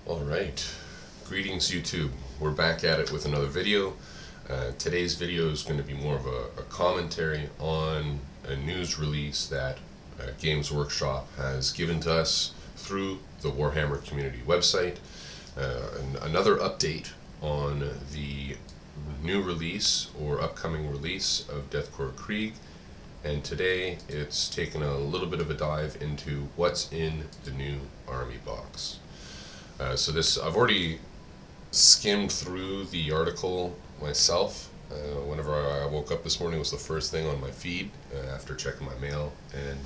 Alright, greetings YouTube. We're back at it with another video. Today's video is going to be more of a commentary on a news release that Games Workshop has given to us through the Warhammer community website. And another update on the new release or upcoming release of Deathcore Krieg. And today it's taken a little bit of a dive into what's in the new army box. So I've already skimmed through the article myself. Whenever I woke up this morning, was the first thing on my feed after checking my mail and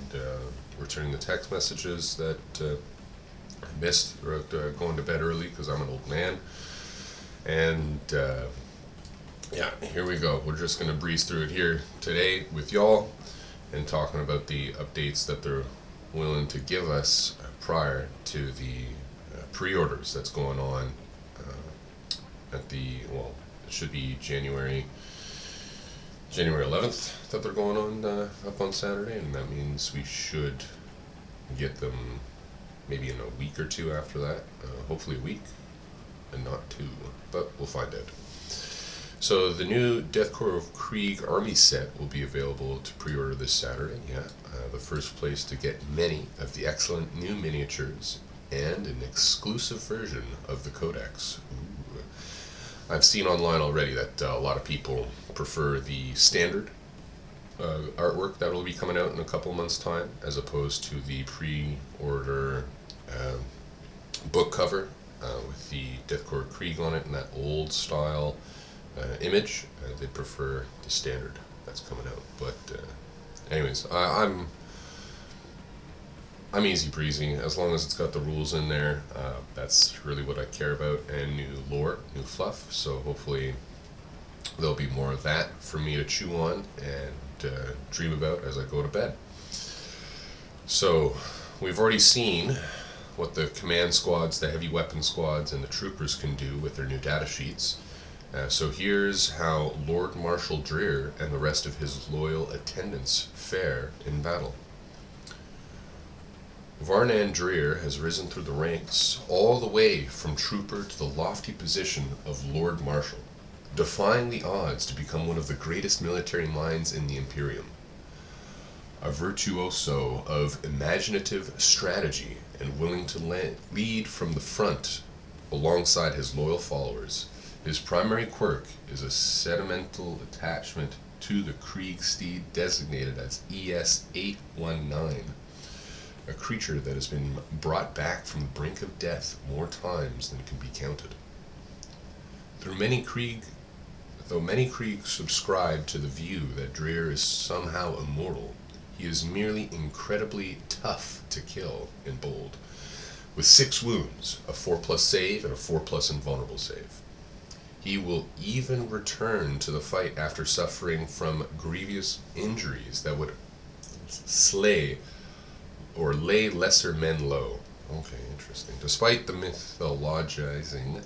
returning the text messages that I missed throughout going to bed early because I'm an old man. And yeah, here we go. We're just going to breeze through it here today with y'all and talking about the updates that they're willing to give us prior to the pre-orders that's going on at it should be January 11th that they're going on up on Saturday, and that means we should get them maybe in a week or two after that, hopefully a week and not two, but we'll find out. So the new Deathcore of Krieg army set will be available to pre-order this Saturday. The first place to get many of the excellent new miniatures and an exclusive version of the Codex. Ooh. I've seen online already that a lot of people prefer the standard artwork that will be coming out in a couple months' time, as opposed to the pre-order book cover with the Deathcore Krieg on it and that old style image. They prefer the standard that's coming out. But anyways, I'm easy breezy as long as it's got the rules in there. That's really what I care about, and new lore, new fluff. So hopefully there'll be more of that for me to chew on and dream about as I go to bed. So we've already seen what the command squads, the heavy weapon squads, and the troopers can do with their new data sheets. So here's how Lord Marshal Dreer and the rest of his loyal attendants fare in battle. Varnan Dreer has risen through the ranks all the way from trooper to the lofty position of Lord Marshal, defying the odds to become one of the greatest military minds in the Imperium. A virtuoso of imaginative strategy and willing to lead from the front alongside his loyal followers, his primary quirk is a sentimental attachment to the Krieg steed designated as ES-819. A creature that has been brought back from the brink of death more times than can be counted. Though many Krieg subscribe to the view that Dreer is somehow immortal, he is merely incredibly tough to kill and bold, with 6 wounds, a 4+ save, and a 4+ invulnerable save. He will even return to the fight after suffering from grievous injuries that would slay or lay lesser men low. Okay, interesting. Despite the mythologizing,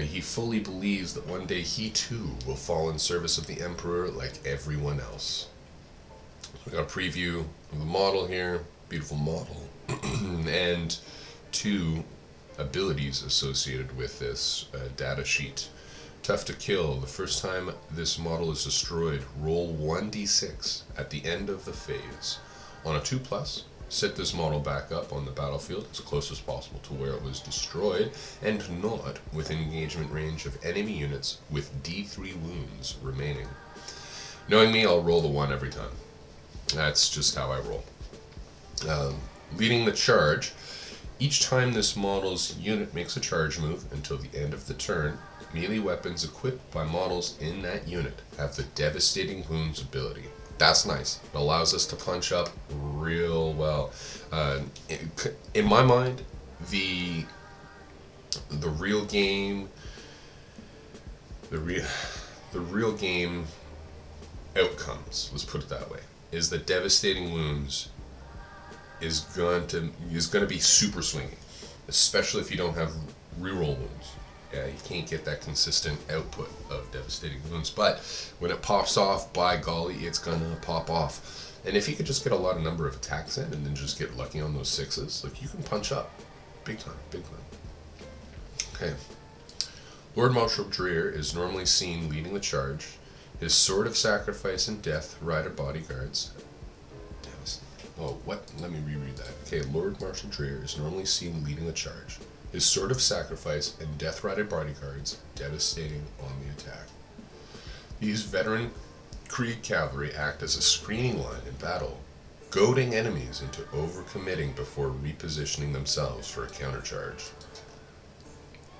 he fully believes that one day he too will fall in service of the Emperor like everyone else. We got a preview of the model here, beautiful model, and 2 abilities associated with this data sheet. Tough to kill. The first time this model is destroyed, roll 1d6 at the end of the phase. On a 2+, set this model back up on the battlefield as close as possible to where it was destroyed, and not within engagement range of enemy units with D3 wounds remaining. Knowing me, I'll roll the 1 every time. That's just how I roll. Leading the charge. Each time this model's unit makes a charge move until the end of the turn, melee weapons equipped by models in that unit have the Devastating Wounds ability. That's nice. It allows us to punch up real well. In my mind, the real game outcomes, let's put it that way, is that Devastating Wounds is going to be super swingy, especially if you don't have reroll wounds. You can't get that consistent output of Devastating Wounds, but when it pops off, by golly, it's gonna pop off. And if you could just get a lot of number of attacks in and then just get lucky on those 6s, like, you can punch up Big time, big time. Okay. Lord Marshal Dreer is normally seen leading the charge. His sword of sacrifice and death rider bodyguards. Oh, what? Let me reread that. Okay, Lord Marshal Dreer is normally seen leading the charge. His sword of sacrifice and death rider bodyguards devastating on the attack. These veteran Krieg cavalry act as a screening line in battle, goading enemies into overcommitting before repositioning themselves for a countercharge.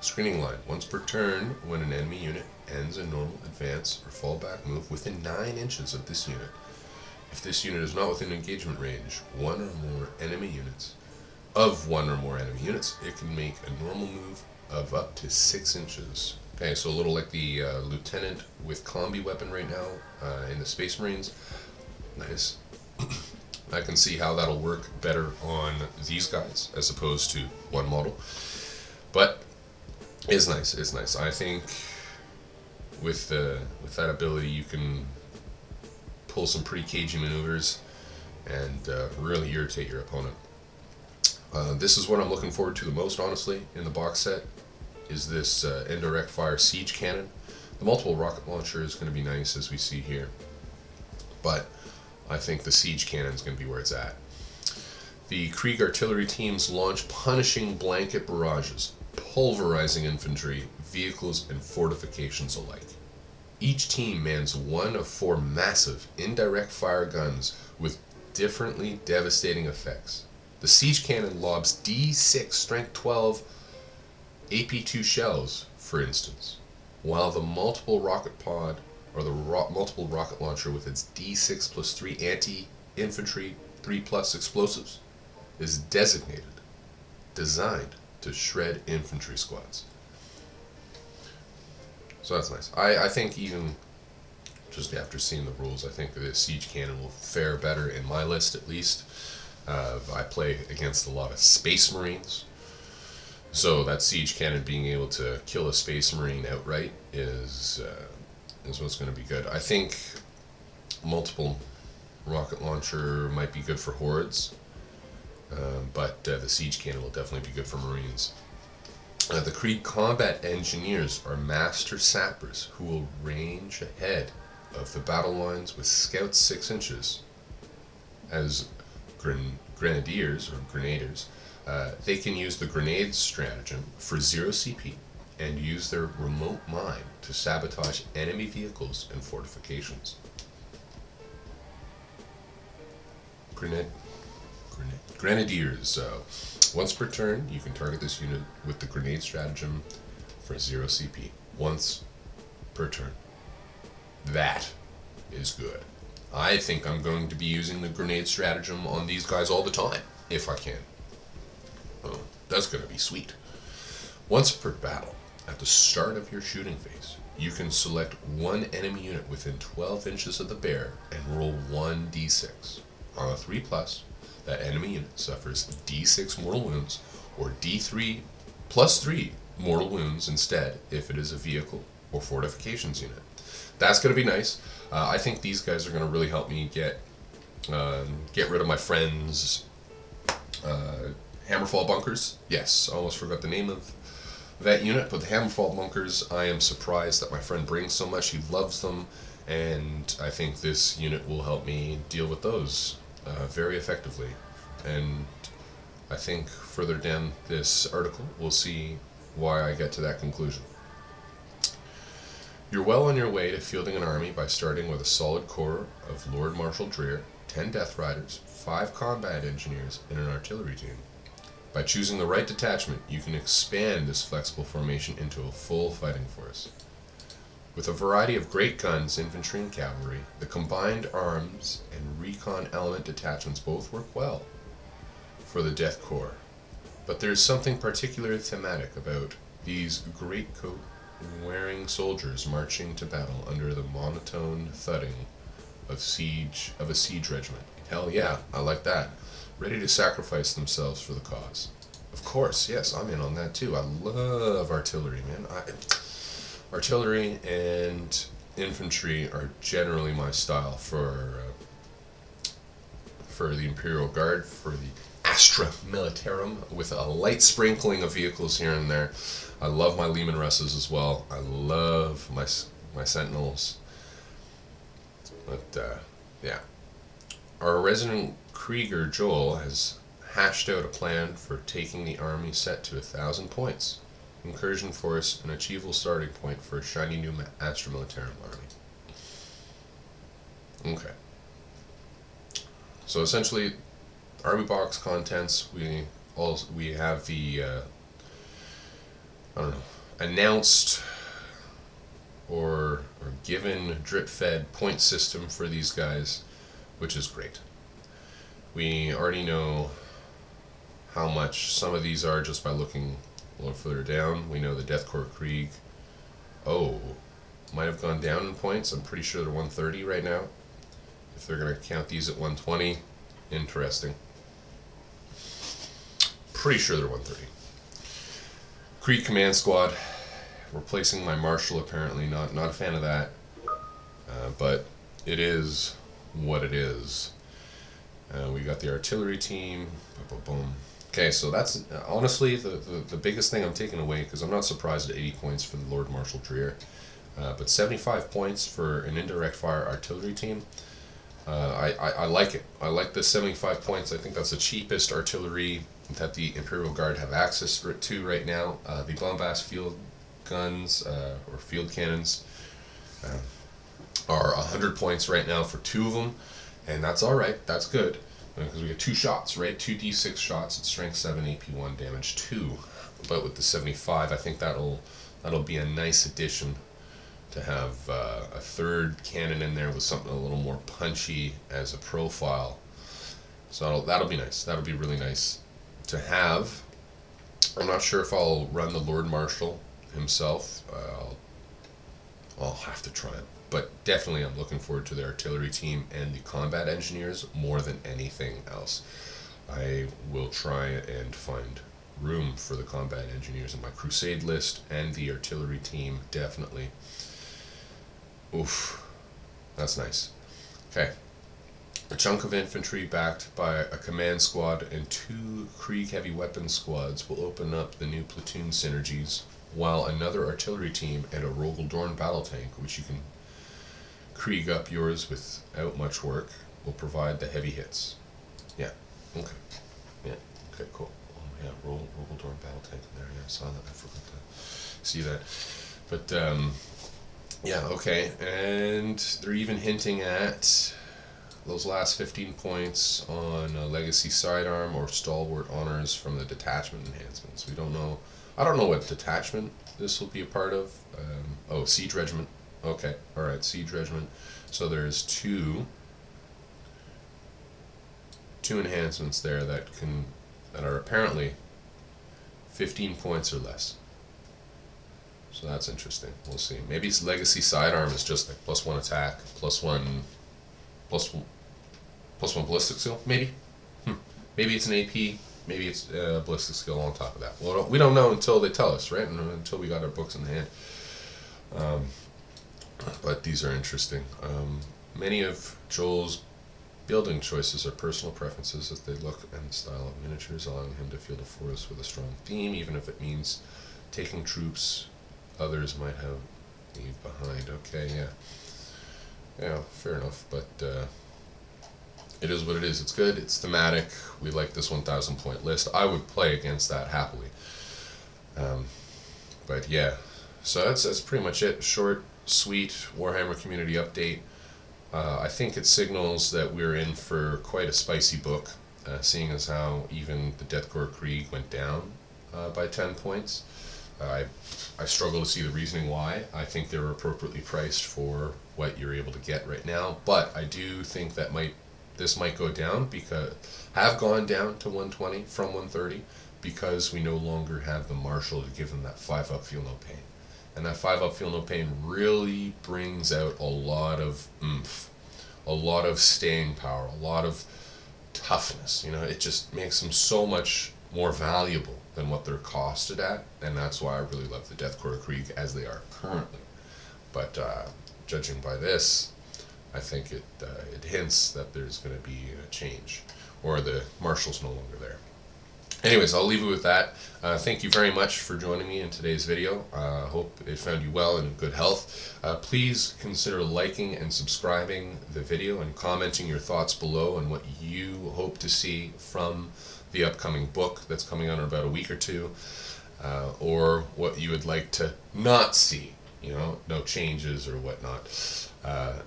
Screening line. Once per turn, when an enemy unit ends a normal advance or fallback move within 9 inches of this unit. If this unit is not within engagement range, one or more enemy units, it can make a normal move of up to 6 inches. Okay, so a little like the lieutenant with combi weapon right now in the Space Marines. Nice. I can see how that'll work better on these guys as opposed to one model. But it's nice. It's nice. I think with that ability, you can pull some pretty cagey maneuvers and really irritate your opponent. This is what I'm looking forward to the most, honestly, in the box set, is this indirect fire siege cannon. The multiple rocket launcher is going to be nice, as we see here, but I think the siege cannon is going to be where it's at. The Krieg artillery teams launch punishing blanket barrages, pulverizing infantry, vehicles, and fortifications alike. Each team mans one of 4 massive indirect fire guns with differently devastating effects. The siege cannon lobs D6 strength 12 AP2 shells, for instance, while the multiple rocket pod, or the multiple rocket launcher with its D6 plus 3 anti-infantry 3 plus explosives, is designed to shred infantry squads. So that's nice. I think even just after seeing the rules, I think the siege cannon will fare better in my list, at least. I play against a lot of Space Marines, so that siege cannon being able to kill a Space Marine outright is what's going to be good. I think multiple rocket launcher might be good for hordes, but the siege cannon will definitely be good for Marines. The Krieg combat engineers are master sappers who will range ahead of the battle lines with scouts 6 inches. As grenadiers, they can use the grenade stratagem for 0 CP and use their remote mine to sabotage enemy vehicles and fortifications. Grenadiers. Once per turn, you can target this unit with the grenade stratagem for 0 CP. Once per turn. That is good. I think I'm going to be using the grenade stratagem on these guys all the time, if I can. Oh, that's going to be sweet. Once per battle, at the start of your shooting phase, you can select one enemy unit within 12 inches of the bear and roll 1d6. On a 3+, that enemy unit suffers d6 mortal wounds, or d3 plus 3 mortal wounds instead if it is a vehicle or fortifications unit. That's going to be nice. I think these guys are going to really help me get rid of my friend's Hammerfall bunkers. Yes, I almost forgot the name of that unit, but the Hammerfall bunkers, I am surprised that my friend brings so much. He loves them, and I think this unit will help me deal with those very effectively. And I think further down this article, we'll see why I get to that conclusion. You're well on your way to fielding an army by starting with a solid corps of Lord Marshal Dreer, 10 Death Riders, 5 combat engineers, and an artillery team. By choosing the right detachment, you can expand this flexible formation into a full fighting force. With a variety of great guns, infantry, and cavalry, the combined arms and recon element detachments both work well for the Death Corps. But there's something particularly thematic about these greatcoat wearing soldiers marching to battle under the monotone thudding of a siege regiment. Hell yeah, I like that. Ready to sacrifice themselves for the cause. Of course, yes, I'm in on that too. I love artillery, man. Artillery and infantry are generally my style for the Imperial Guard, for the Astra Militarum with a light sprinkling of vehicles here and there. I love my Lehman Russes as well. I love my Sentinels. But yeah, our resident Krieger Joel has hashed out a plan for taking the army set to 1,000 points. Incursion force, an achievable starting point for a shiny new Astra Militarum army. Okay. So essentially, army box contents. We have the I don't know, announced or given drip fed point system for these guys, which is great. We already know how much some of these are just by looking a little further down. We know the Death Korps Krieg, might have gone down in points. I'm pretty sure they're 130 right now. If they're going to count these at 120, interesting. Pretty sure they're 130. Krieg Command Squad, replacing my Marshal apparently. Not a fan of that, but it is what it is. We got the artillery team. Boom, boom, boom. Okay, so that's honestly the biggest thing I'm taking away, because I'm not surprised at 80 points for the Lord Marshal Dreer, but 75 points for an indirect fire artillery team. I like it. I like the 75 points. I think that's the cheapest artillery that the Imperial Guard have access to right now. The bombast field guns or field cannons are 100 points right now for 2 of them, and that's all right. That's good, because we get 2 shots, right? 2d6 shots at strength 7, AP 1, damage 2. But with the 75, I think that'll be a nice addition to have a third cannon in there with something a little more punchy as a profile. So that'll be nice. That'll be really nice to have. I'm not sure if I'll run the Lord Marshal himself. I'll have to try it. But definitely I'm looking forward to the artillery team and the combat engineers more than anything else. I will try and find room for the combat engineers in my crusade list, and the artillery team definitely. Oof, that's nice. Okay, a chunk of infantry backed by a command squad and 2 Krieg heavy weapons squads will open up the new platoon synergies, while another artillery team and a Rogel Dorn battle tank, which you can Krieg up yours without much work, will provide the heavy hits. Yeah, okay. Yeah, okay, cool. Oh yeah, Rogel Dorn battle tank in there. Yeah, I saw that. I forgot to see that. But yeah, okay, and they're even hinting at those last 15 points on a legacy sidearm or stalwart honors from the detachment enhancements. We don't know. I don't know what detachment this will be a part of. Siege regiment. Okay, all right, siege regiment. So there's two enhancements there that are apparently 15 points or less. So that's interesting. We'll see. Maybe legacy sidearm is just like +1 attack, +1 ballistic skill. Maybe. Maybe it's an AP. Maybe it's a ballistic skill on top of that. Well, we don't know until they tell us, right? Until we got our books in hand. But these are interesting. Many of Joel's building choices are personal preferences as they look and style of miniatures, allowing him to field a force with a strong theme, even if it means taking troops others might have leave behind. Okay, yeah, fair enough. But it is what it is. It's good. It's thematic. We like this 1,000 point list. I would play against that happily. But yeah, so that's pretty much it. Short, sweet Warhammer community update. I think it signals that we're in for quite a spicy book, seeing as how even the Death Korps Krieg went down by 10 points. I struggle to see the reasoning why. I think they're appropriately priced for what you're able to get right now, but I do think that this might go down, have gone down to 120 from 130, because we no longer have the Marshal to give them that 5-up feel no pain. And that 5-up feel no pain really brings out a lot of oomph, a lot of staying power, a lot of toughness. It just makes them so much more valuable than what they're costed at, and that's why I really love the Death Korps Krieg as they are currently. But judging by this, I think it hints that there's going to be a change, or the Marshal's no longer there. Anyways, I'll leave it with that. Thank you very much for joining me in today's video. Hope it found you well and in good health. Please consider liking and subscribing the video and commenting your thoughts below on what you hope to see from the upcoming book that's coming out in about a week or two, or what you would like to not see, no changes or whatnot.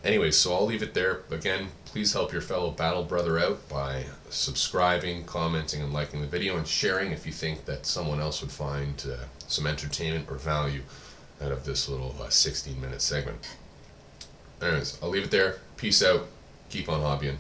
Anyways, so I'll leave it there. Again, please help your fellow battle brother out by subscribing, commenting, and liking the video, and sharing if you think that someone else would find some entertainment or value out of this little 16-minute segment. Anyways, I'll leave it there. Peace out. Keep on hobbying.